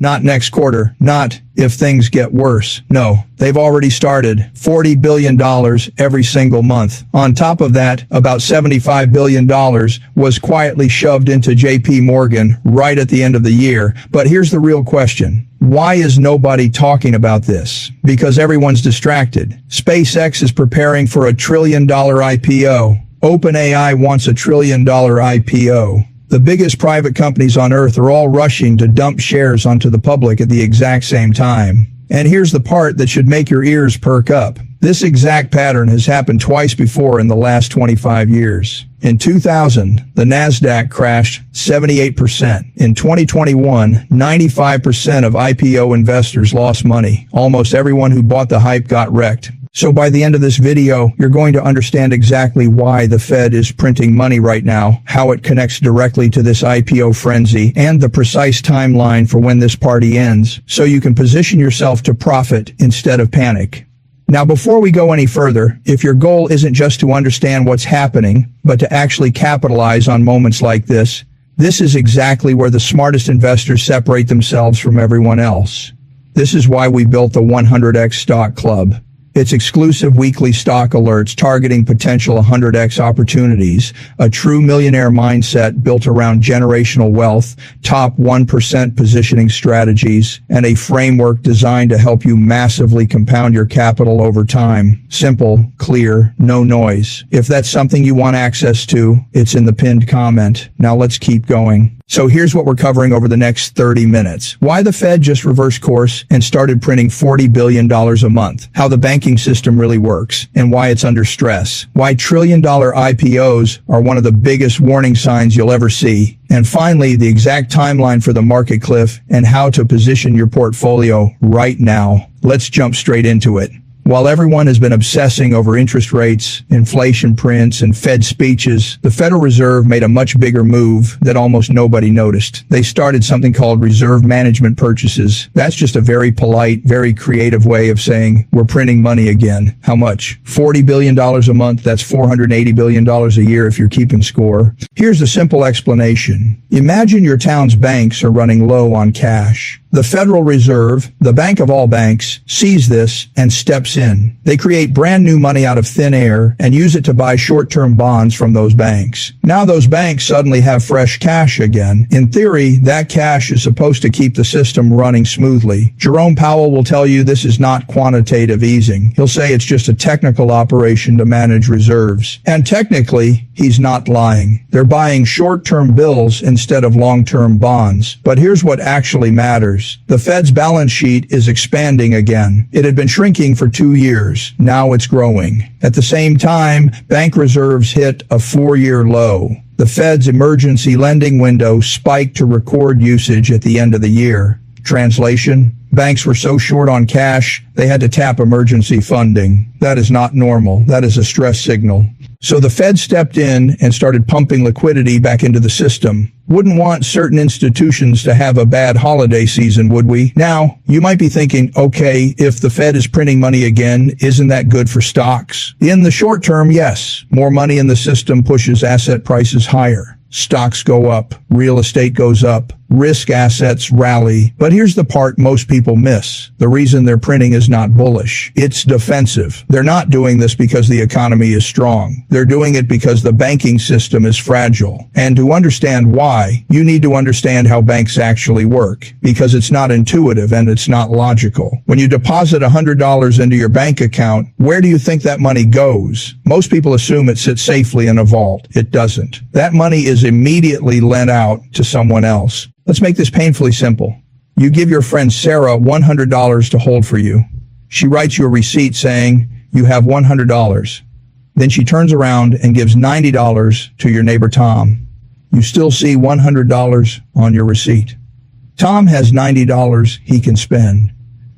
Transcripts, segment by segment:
Not next quarter. Not if things get worse. No, they've already started. $40 billion every single month. On top of that, about $75 billion was quietly shoved into JP Morgan right at the end of the year. But here's the real question. Why is nobody talking about this? Because everyone's distracted. SpaceX is preparing for $1 trillion IPO. OpenAI wants $1 trillion IPO. The biggest private companies on Earth are all rushing to dump shares onto the public at the exact same time. And here's the part that should make your ears perk up. This exact pattern has happened twice before in the last 25 years. In 2000, the Nasdaq crashed 78%. In 2021, 95% of IPO investors lost money. Almost everyone who bought the hype got wrecked. So by the end of this video, you're going to understand exactly why the Fed is printing money right now, how it connects directly to this IPO frenzy, and the precise timeline for when this party ends, so you can position yourself to profit instead of panic. Now, before we go any further, if your goal isn't just to understand what's happening, but to actually capitalize on moments like this is exactly where the smartest investors separate themselves from everyone else. This is why we built the 100x Stock Club. It's exclusive weekly stock alerts targeting potential 100x opportunities, a true millionaire mindset built around generational wealth, top 1% positioning strategies, and a framework designed to help you massively compound your capital over time. Simple, clear, no noise. If that's something you want access to, it's in the pinned comment. Now let's keep going. So here's what we're covering over the next 30 minutes. Why the Fed just reversed course and started printing $40 billion a month. How the banking system really works and why it's under stress. Why trillion-dollar IPOs are one of the biggest warning signs you'll ever see. And finally, the exact timeline for the market cliff and how to position your portfolio right now. Let's jump straight into it. While everyone has been obsessing over interest rates, inflation prints, and Fed speeches, the Federal Reserve made a much bigger move that almost nobody noticed. They started something called reserve management purchases. That's just a very polite, very creative way of saying, we're printing money again. How much? $40 billion a month. That's $480 billion a year if you're keeping score. Here's a simple explanation. Imagine your town's banks are running low on cash. The Federal Reserve, the bank of all banks, sees this and steps in. They create brand new money out of thin air and use it to buy short-term bonds from those banks. Now those banks suddenly have fresh cash again. In theory, that cash is supposed to keep the system running smoothly. Jerome Powell will tell you this is not quantitative easing. He'll say it's just a technical operation to manage reserves. And technically, he's not lying. They're buying short-term bills instead of long-term bonds. But here's what actually matters. The Fed's balance sheet is expanding again. It had been shrinking for 2 years. Now it's growing. At the same time, bank reserves hit a 4-year low. The Fed's emergency lending window spiked to record usage at the end of the year. Translation: banks were so short on cash, they had to tap emergency funding. That is not normal. That is a stress signal. So the Fed stepped in and started pumping liquidity back into the system. Wouldn't want certain institutions to have a bad holiday season, would we? Now, you might be thinking, okay, if the Fed is printing money again, isn't that good for stocks? In the short term, yes. More money in the system pushes asset prices higher. Stocks go up, real estate goes up, risk assets rally. But here's the part most people miss. The reason they're printing is not bullish. It's defensive. They're not doing this because the economy is strong. They're doing it because the banking system is fragile. And to understand why, you need to understand how banks actually work, because it's not intuitive and it's not logical. When you deposit $100 into your bank account, where do you think that money goes? Most people assume it sits safely in a vault. It doesn't. That money is immediately lent out to someone else. Let's make this painfully simple. You give your friend Sarah $100 to hold for you. She writes you a receipt saying you have $100. Then she turns around and gives $90 to your neighbor Tom. You still see $100 on your receipt. Tom has $90 he can spend.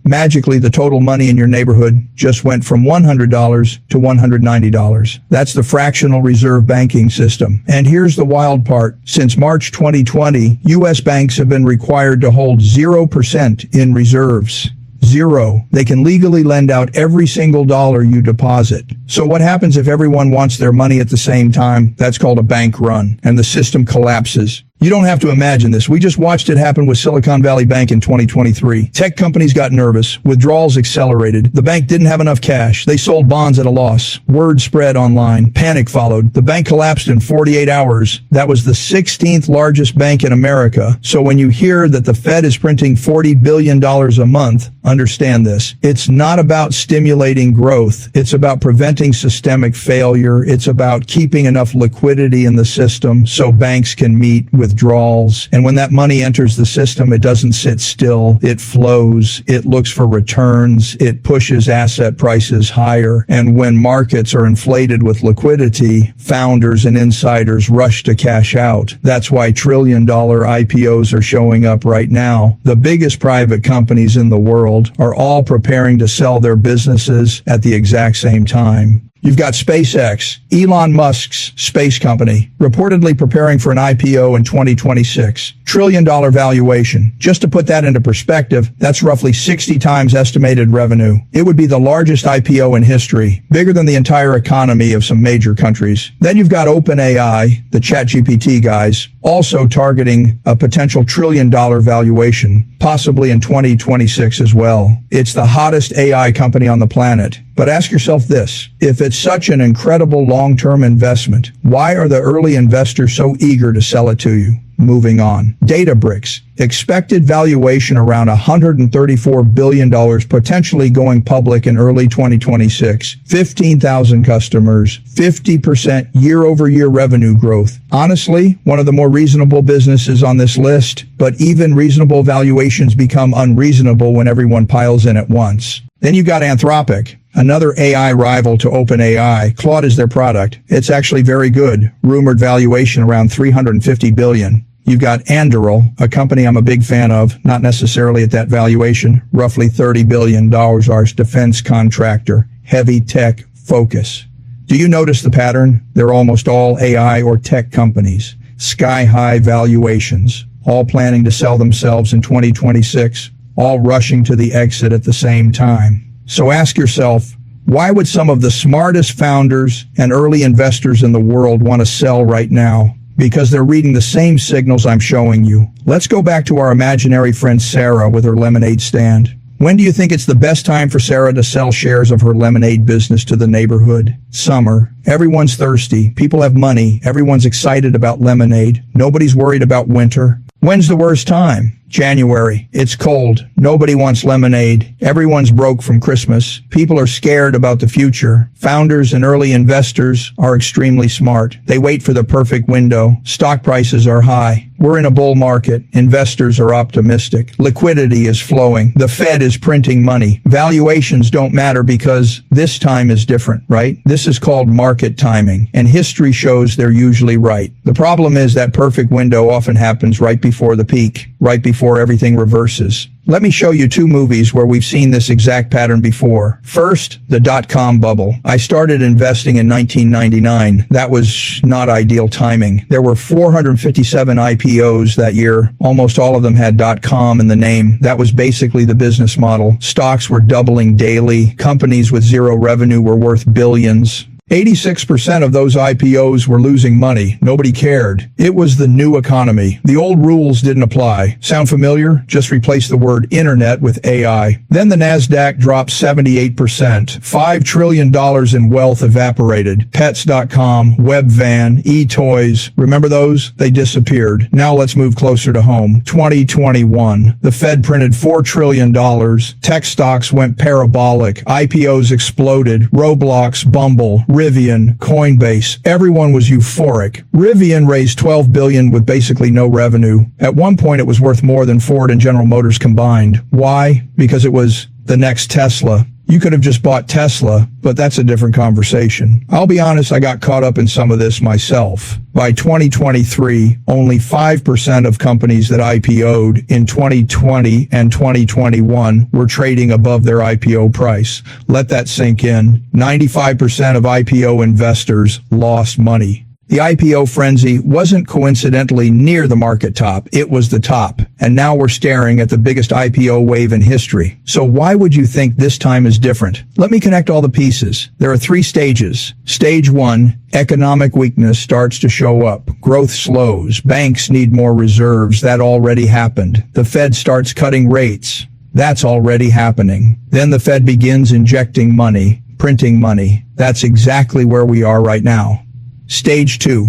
Magically, the total money in your neighborhood just went from $100 to $190. That's the fractional reserve banking system. And here's the wild part. Since March 2020, U.S. banks have been required to hold 0% in reserves. Zero. They can legally lend out every single dollar you deposit. So what happens if everyone wants their money at the same time? That's called a bank run, and the system collapses. You don't have to imagine this. We just watched it happen with Silicon Valley Bank in 2023. Tech companies got nervous. Withdrawals accelerated. The bank didn't have enough cash. They sold bonds at a loss. Word spread online. Panic followed. The bank collapsed in 48 hours. That was the 16th largest bank in America. So when you hear that the Fed is printing $40 billion a month, understand this. It's not about stimulating growth. It's about preventing systemic failure. It's about keeping enough liquidity in the system so banks can meet withdrawals. And when that money enters the system, it doesn't sit still. It flows. It looks for returns. It pushes asset prices higher. And when markets are inflated with liquidity, founders and insiders rush to cash out. That's why trillion-dollar IPOs are showing up right now. The biggest private companies in the world are all preparing to sell their businesses at the exact same time. You've got SpaceX, Elon Musk's space company, reportedly preparing for an IPO in 2026. $1 trillion valuation. Just to put that into perspective, that's roughly 60 times estimated revenue. It would be the largest IPO in history, bigger than the entire economy of some major countries. Then you've got OpenAI, the ChatGPT guys, also targeting a potential $1 trillion valuation, possibly in 2026 as well. It's the hottest AI company on the planet. But ask yourself this, if it's such an incredible long-term investment, why are the early investors so eager to sell it to you? Moving on. Databricks. Expected valuation around $134 billion, potentially going public in early 2026. 15,000 customers, 50% year-over-year revenue growth. Honestly, one of the more reasonable businesses on this list, but even reasonable valuations become unreasonable when everyone piles in at once. Then you got Anthropic, another AI rival to OpenAI. Claude is their product. It's actually very good. Rumored valuation around $350 billion. You've got Anduril, a company I'm a big fan of, not necessarily at that valuation, roughly $30 billion, our defense contractor, heavy tech focus. Do you notice the pattern? They're almost all AI or tech companies. Sky-high valuations, all planning to sell themselves in 2026, all rushing to the exit at the same time. So ask yourself, why would some of the smartest founders and early investors in the world want to sell right now? Because they're reading the same signals I'm showing you. Let's go back to our imaginary friend Sarah with her lemonade stand. When do you think it's the best time for Sarah to sell shares of her lemonade business to the neighborhood? Summer. Everyone's thirsty. People have money. Everyone's excited about lemonade. Nobody's worried about winter. When's the worst time? January. It's cold. Nobody wants lemonade. Everyone's broke from Christmas. People are scared about the future. Founders and early investors are extremely smart. They wait for the perfect window. Stock prices are high. We're in a bull market. Investors are optimistic. Liquidity is flowing. The Fed is printing money. Valuations don't matter because this time is different, right? This is called market timing, and history shows they're usually right. The problem is that perfect window often happens right before the peak, right before everything reverses. Let me show you two movies where we've seen this exact pattern before. First, the dot-com bubble. I started investing in 1999. That was not ideal timing. There were 457 IPOs that year. Almost all of them had .com in the name. That was basically the business model. Stocks were doubling daily. Companies with zero revenue were worth billions. 86% of those IPOs were losing money. Nobody cared. It was the new economy. The old rules didn't apply. Sound familiar? Just replace the word internet with AI. Then the Nasdaq dropped 78%. $5 trillion in wealth evaporated. Pets.com, Webvan, eToys. Remember those? They disappeared. Now let's move closer to home. 2021. The Fed printed $4 trillion. Tech stocks went parabolic. IPOs exploded. Roblox, Bumble, Rivian, Coinbase. Everyone was euphoric. Rivian raised $12 billion with basically no revenue. At one point, it was worth more than Ford and General Motors combined. Why? Because it was the next Tesla. You could have just bought Tesla, but that's a different conversation. I'll be honest, I got caught up in some of this myself. By 2023, only 5% of companies that IPO'd in 2020 and 2021 were trading above their IPO price. Let that sink in. 95% of IPO investors lost money. The IPO frenzy wasn't coincidentally near the market top, it was the top. And now we're staring at the biggest IPO wave in history. So why would you think this time is different? Let me connect all the pieces. There are 3 stages. Stage 1, economic weakness starts to show up. Growth slows. Banks need more reserves. That already happened. The Fed starts cutting rates. That's already happening. Then the Fed begins injecting money, printing money. That's exactly where we are right now. Stage 2,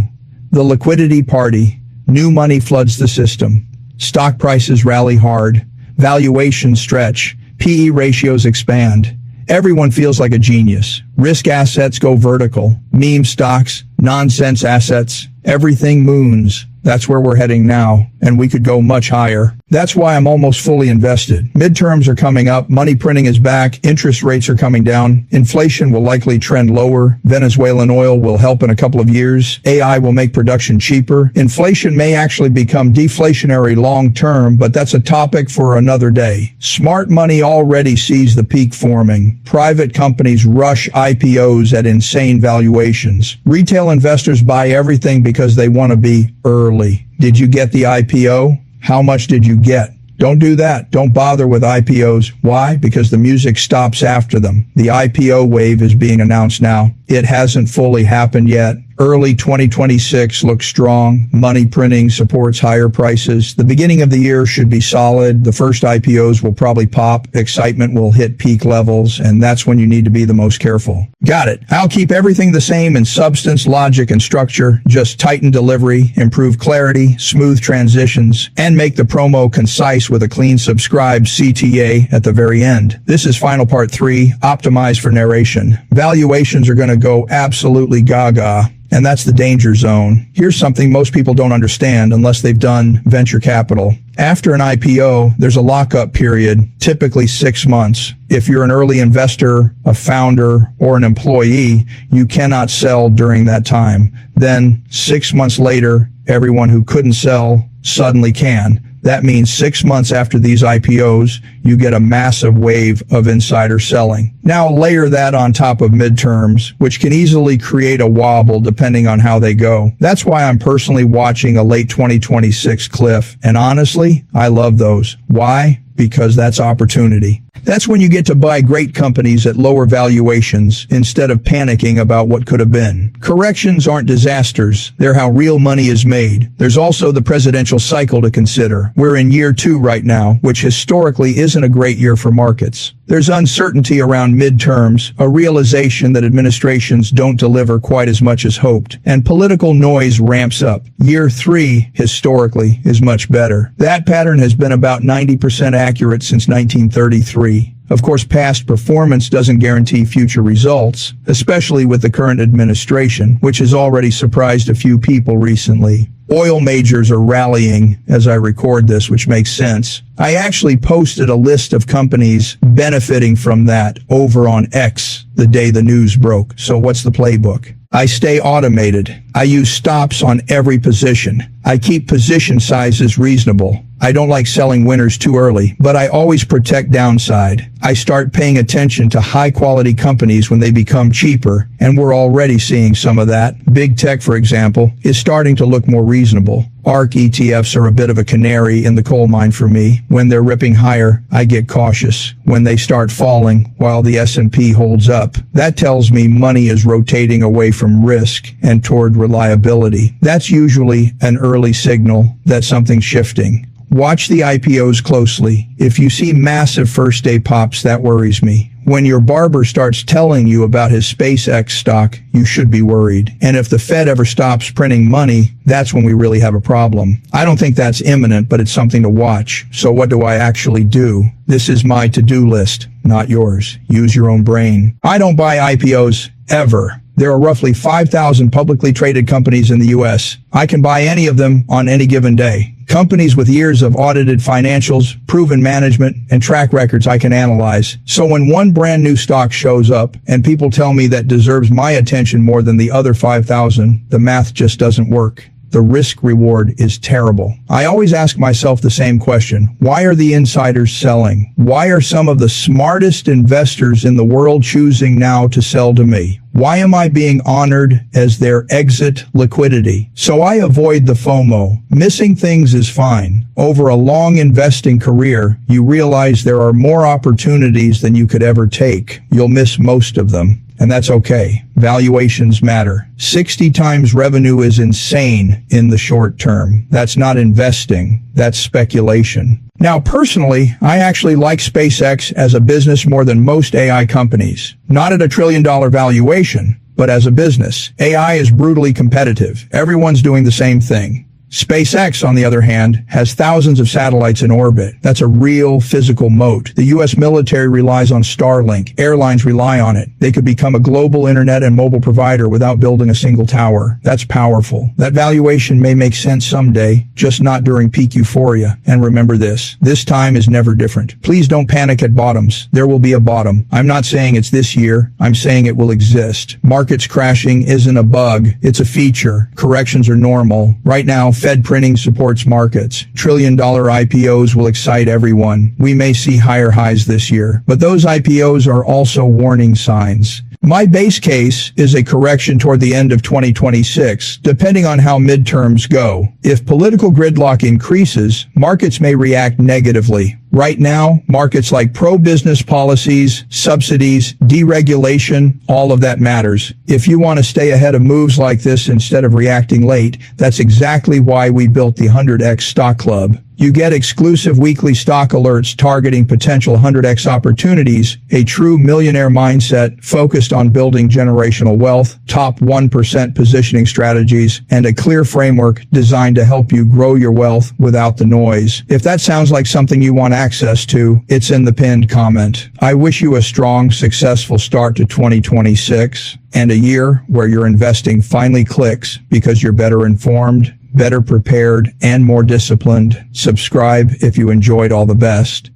the liquidity party. New money floods the system. Stock prices rally hard. Valuations stretch. PE ratios expand. Everyone feels like a genius. Risk assets go vertical. Meme stocks, nonsense assets, everything moons. That's where we're heading now, and we could go much higher. That's why I'm almost fully invested. Midterms are coming up, money printing is back, interest rates are coming down, inflation will likely trend lower, Venezuelan oil will help in a couple of years, AI will make production cheaper, inflation may actually become deflationary long term, but that's a topic for another day. Smart money already sees the peak forming. Private companies rush IPOs at insane valuations. Retail investors buy everything because they want to be early. Did you get the IPO? How much did you get? Don't do that. Don't bother with IPOs. Why? Because the music stops after them. The IPO wave is being announced now. It hasn't fully happened yet. Early 2026 looks strong. Money printing supports higher prices. The beginning of the year should be solid. The first IPOs will probably pop. Excitement will hit peak levels, and that's when you need to be the most careful. Got it. I'll keep everything the same in substance, logic, and structure. Just tighten delivery, improve clarity, smooth transitions, and make the promo concise with a clean subscribe CTA at the very end. This is final part 3, optimized for narration. Valuations are going to go absolutely gaga. And that's the danger zone. Here's something most people don't understand unless they've done venture capital. After an IPO, there's a lockup period, typically 6 months. If you're an early investor, a founder, or an employee, you cannot sell during that time. Then 6 months later, everyone who couldn't sell suddenly can. That means 6 months after these IPOs, you get a massive wave of insider selling. Now layer that on top of midterms, which can easily create a wobble depending on how they go. That's why I'm personally watching a late 2026 cliff. And honestly, I love those. Why? Because that's opportunity. That's when you get to buy great companies at lower valuations instead of panicking about what could have been. Corrections aren't disasters. They're how real money is made. There's also the presidential cycle to consider. We're in year 2 right now, which historically isn't a great year for markets. There's uncertainty around midterms, a realization that administrations don't deliver quite as much as hoped, and political noise ramps up. Year 3, historically, is much better. That pattern has been about 90% accurate since 1933. Of course, past performance doesn't guarantee future results, especially with the current administration, which has already surprised a few people recently. Oil majors are rallying as I record this, which makes sense. I actually posted a list of companies benefiting from that over on X the day the news broke. So what's the playbook? I stay automated. I use stops on every position. I keep position sizes reasonable. I don't like selling winners too early, but I always protect downside. I start paying attention to high-quality companies when they become cheaper, and we're already seeing some of that. Big tech, for example, is starting to look more reasonable. ARK ETFs are a bit of a canary in the coal mine for me. When they're ripping higher, I get cautious. When they start falling, while the S&P holds up, that tells me money is rotating away from risk and toward reliability. That's usually an early signal that something's shifting. Watch the IPOs closely. If you see massive first-day pops, that worries me. When your barber starts telling you about his SpaceX stock, you should be worried. And if the Fed ever stops printing money, that's when we really have a problem. I don't think that's imminent, but it's something to watch. So what do I actually do? This is my to-do list, not yours. Use your own brain. I don't buy IPOs, ever. There are roughly 5,000 publicly traded companies in the U.S. I can buy any of them on any given day. Companies with years of audited financials, proven management, and track records I can analyze. So when one brand new stock shows up and people tell me that deserves my attention more than the other 5,000, the math just doesn't work. the risk reward is terrible. I always ask myself the same question. Why are the insiders selling? Why are some of the smartest investors in the world choosing now to sell to me? Why am I being honored as their exit liquidity? So I avoid the FOMO. Missing things is fine. Over a long investing career, you realize there are more opportunities than you could ever take. You'll miss most of them. And that's okay. Valuations matter. 60 times revenue is insane in the short term. That's not investing. That's speculation. Now, personally, I actually like SpaceX as a business more than most AI companies. Not at $1 trillion valuation, but as a business. AI is brutally competitive. Everyone's doing the same thing. SpaceX, on the other hand, has thousands of satellites in orbit. That's a real physical moat. The U.S. military relies on Starlink. Airlines rely on it. They could become a global internet and mobile provider without building a single tower. That's powerful. That valuation may make sense someday, just not during peak euphoria. And remember this time is never different. Please don't panic at bottoms. There will be a bottom. I'm not saying it's this year. I'm saying it will exist. Markets crashing isn't a bug. It's a feature. Corrections are normal. Right now, Fed printing supports markets. Trillion-dollar IPOs will excite everyone. We may see higher highs this year, but those IPOs are also warning signs. My base case is a correction toward the end of 2026, depending on how midterms go. If political gridlock increases, markets may react negatively. Right now, markets like pro-business policies, subsidies, deregulation, all of that matters. If you want to stay ahead of moves like this instead of reacting late, that's exactly why we built the 100X Stock Club. You get exclusive weekly stock alerts targeting potential 100X opportunities, a true millionaire mindset focused on building generational wealth, top 1% positioning strategies, and a clear framework designed to help you grow your wealth without the noise. If that sounds like something you want access to, it's in the pinned comment. I wish you a strong, successful start to 2026 and a year where your investing finally clicks because you're better informed, better prepared, and more disciplined. Subscribe if you enjoyed all the best.